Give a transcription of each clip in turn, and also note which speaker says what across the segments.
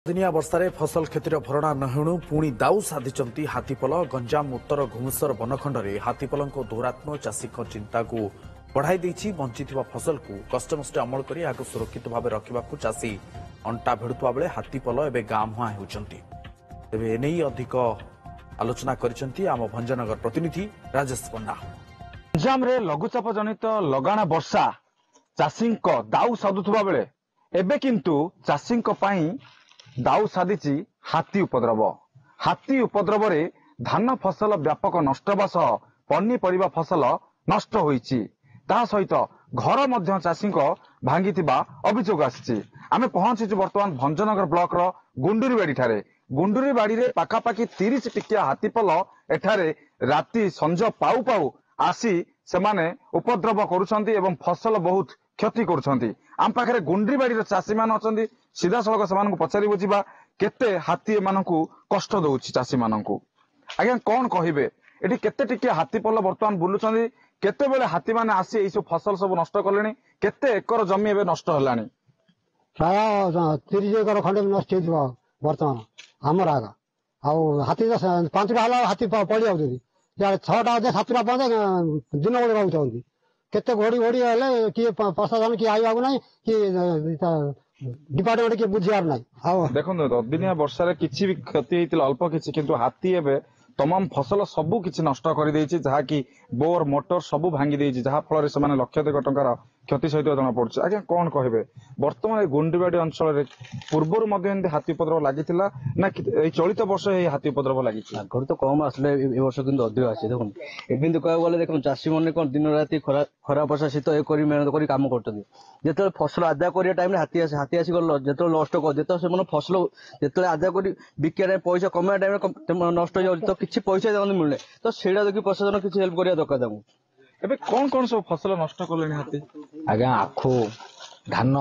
Speaker 1: दिनिया वर्षार फसल क्षतिर भरणा नहेणु पुणी दाऊ साधि हाथीपल गंजाम उत्तर घुमुसर बनखंड में हाथीपल दौरात्म चाषी चिंता को बढ़ाई देछि। बंची फसल को कष्टमष्टे अमल कर आग सुरक्षित भाव रखा चाषी अंटा भिड़ुवा बेले हाथीपल एवं गाँ मुहां होती। तेबे एने अधिक आलोचना करिसेंती आम भंजनगर प्रतिनिधि राजेश पंडा।
Speaker 2: गंजाम रे लघुचाप जनित लगाण वर्षा चाषी दाऊ साधुवा बेले एबे किंतु चाषी दाऊ साधिची हाथी उपद्रव। हाथी उपद्रव रे धान फसल व्यापक नष्ट बा सह पनीपरिबा फसल नष्ट होईची। ता सहित घर मध्य चाषी भांगिथिबा अभियोग आसी। आमे पहुंचीचु वर्तमान भंजनगर ब्लॉक रो गुंडुरीबाड़ी ठारे। गुंडुरीबाड़ी रे पाखापाखि 30 टिकिया हाथीपल एठारे राति संज पाउ पाउ आसी सेमाने उपद्रव करुछंती एवं फसल बहुत क्षति करुछंती। आम पाखरे गुंडुरीबाड़ी चाषी मान अछंती। सीधा सड़क से पचारि बुझा केते हाथी एमानकु कष्ट दउछि चाषी मानकु। आज्ञा कौन कहिबे एठी केते टिकिया हाथीपल वर्तमान बुलुछंती। केते बेले हाथी माने आसी एई सब फसल सब नष्ट करलेनी। केते एकर जमी एबे नष्ट हलानी।
Speaker 3: प्राय 30 एकर खंडे नष्ट हेतिबो वर्तमान हमर आगा। आ हाथी 5टा हला हाथी पड़ी आउछथि। या 6टा अधे 7टा पदे दिन बेले रहउछथि। केते घोड़ी घोड़ी हेले कि प्रशासन कि आइबागु नै कि डिपार्टमेंट के बुझियार नाही।
Speaker 2: देखो दिनिया वर्षा किसी भी क्षति होता अल्प किसी किंतु हाथी एवं तमाम फसल सबू किसी नष्ट कर जहाँ कि बोर मोटर सबू भांगी देछि। जहाँ फल से लक्षाधिक टंकार क्षति सहित जना पड़े। आज्ञा कौन कहे बर्तमान गुंडुरीबाड़ी अंचल पूर्वर हाथी उपद्रव लगी ना चलित वर्ष हाथी उपद्रव लगी
Speaker 4: आगर तो कम आसले वर्ष किंतु अधिक आसे। देखो एमती कह गले देख चाषी मैंने कौन दिन राति खरा वर्षा शीत ये मेहनत कर कम कर फसल आदाय कर टाइम हाथी आसी गल जो नष्ट कर से फसल जो आदाय कर बिका पैसा कमाया टाइम नष्ट हो जाए तो किसी पैसा मिलने तो सेटा देखिए प्रशासन किसी हेल्प करा दरकार।
Speaker 2: एबे कौन सब फसल नष्ट कले हाथी?
Speaker 5: आज्ञा आखु धान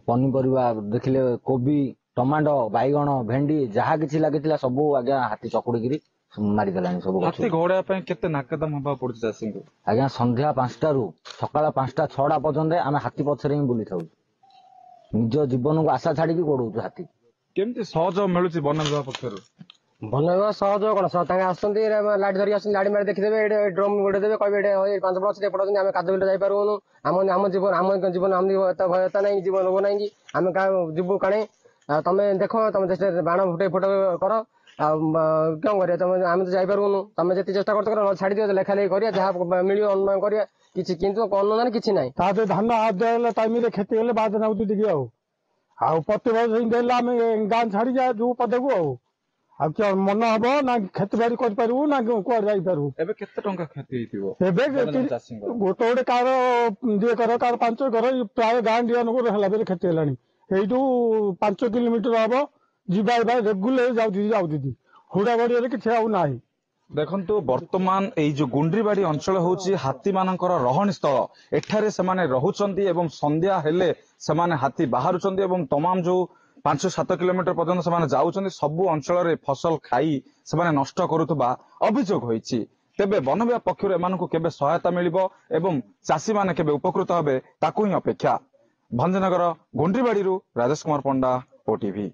Speaker 5: पनीपरिया देखिले कोबी टमाटो बैगण भेंडी जहाँ किसी लगी सब आज्ञा हाथी चकुड़ी मारिदेला सब।
Speaker 2: हाथी घोड़ा केते नाकेदम हवा पड़े चाषी को?
Speaker 5: आज्ञा संध्या 5टा रु सकाळ 5टा 6टा पर्यंत आम हाथी पछरे ही बुली थाउ। निज जीवन को आशा छाड़ी गोड़ू हाथी।
Speaker 2: केमती सहयोग मिलुची वन विभाग पक्षर?
Speaker 3: वन विभाग सहयोग कौन आसती लाइट धरिक आस लाइट मारी देखिदेवे ड्रम गोटे देवे कहे 5 ब्लॉक पड़े आम काद बिल जापारूनु। आम जीवन आम भयता ना जीवन रोग ना कि आम क्या जीवु काणे तुम देख तुम बाण फुटे फुट कर क्या कर तुम आम तो जापारूनु। तुम जी चेष्टा कर छाड़ दियो लेखा लेखी कर जहाँ मिल अनुमान कर किसी किंतु अनुदान किसी ना धान आदाय टाइम क्षति हेल्ले बाद नाउती टे प्रति वर्ष आम गाँ छाड़ी जा जो पदे को क्या मन हम ना खेती बाड़ी करूँ ना कुआर जापारू।
Speaker 2: क्षति
Speaker 3: गोटे गोटे कार 2 एकर कार 5 एकर प्राय गाँ डी क्षति है। यू 5 किलोमीटर हम जावा रेगुलर जाऊँ हुड़ा गड़िया किसी आना।
Speaker 2: देखंतु वर्तमान एई जो गुंडुरीबाड़ी अंचल होची हाथी मानकर रहणी स्थल। एठारे सेमाने रहुचंती एवं संध्या हेले सेमाने हाथी बाहरुचंती एवं तमाम जो 5-7 किलोमीटर पर्यंत सेमाने जाउचंती सबु अंचल रे फसल खाई सेमाने नष्ट करुथबा अभियोग होईची। तेबे वन विभाग पक्षरु एमानकु केबे सहायता मिलिबो एवं चाषी माने केबे उपकृत हेबे ताकू ही अपेक्षा। भंजनगर गुंडुरीबाड़ी राजेश कुमार पंडा, ओटीवी।